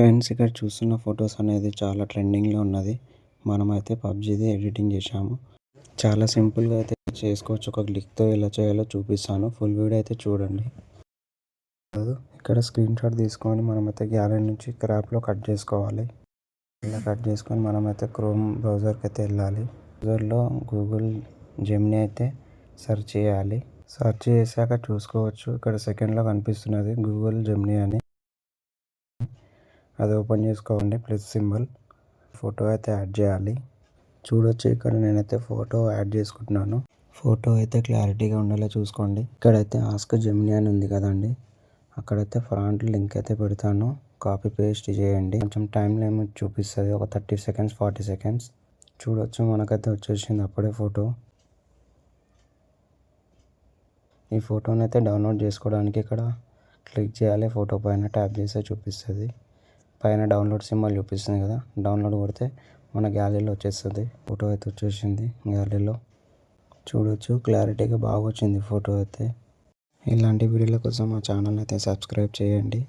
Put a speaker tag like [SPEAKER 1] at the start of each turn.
[SPEAKER 1] Friends, ఇక్కడ చూస్తున్న photos అనేది చాలా ట్రెండింగ్లో ఉన్నది. మనమైతే పబ్జీది ఎడిటింగ్ చేశాము. చాలా సింపుల్గా అయితే చేసుకోవచ్చు. ఒక క్లిక్తో ఎలా చేయాలో చూపిస్తాను. ఫుల్ వీడియో అయితే చూడండి. ఇక్కడ స్క్రీన్ షాట్ తీసుకొని మనమైతే గ్యాలరీ నుంచి క్రాప్లో కట్ చేసుకోవాలి. ఇలా కట్ చేసుకొని మనమైతే క్రోమ్ బ్రౌజర్కి అయితే వెళ్ళాలి. బ్రౌజర్లో గూగుల్ జెమినీ అయితే సెర్చ్ చేయాలి. సెర్చ్ చేశాక చూసుకోవచ్చు, ఇక్కడ సెకండ్లో కనిపిస్తున్నది గూగుల్ జెమినీ అని. అది ఓపెన్ చేసుకోండి, ప్లస్ సింబల్. ఫోటో అయితే యాడ్ చేయాలి. చూడొచ్చు, ఇక్కడ నేనైతే ఫోటో యాడ్ చేసుకుంటున్నాను. ఫోటో అయితే క్లారిటీగా ఉండేలా చూసుకోండి. ఇక్కడైతే ఆస్క్ జెమినీ అని ఉంది కదండి, అక్కడైతే ఫ్రంట్ లింక్ అయితే పెడతాను. కాపీ పేస్ట్ చేయండి. కొంచెం టైం లిమిట్ చూపిస్తుంది, ఒక 30 సెకండ్స్ 40 సెకండ్స్. చూడొచ్చు, మనకైతే వచ్చేసింది అప్పుడే ఫోటో. ఈ ఫోటోని అయితే డౌన్లోడ్ చేసుకోవడానికి ఇక్కడ క్లిక్ చేయాలి. ఫోటో పైన ట్యాప్ చేస్తే చూపిస్తుంది. పైన డౌన్లోడ్ సింబల్ చూపిస్తుంది కదా, డౌన్లోడ్ కొడితే మన గ్యాలరీలో వచ్చేస్తుంది. ఫోటో అయితే వచ్చేసింది గ్యాలరీలో. చూడొచ్చు, క్లారిటీగా బాగా వచ్చింది ఫోటో అయితే. ఇలాంటి వీడియోల కోసం మా ఛానల్ అయితే సబ్స్క్రైబ్ చేయండి.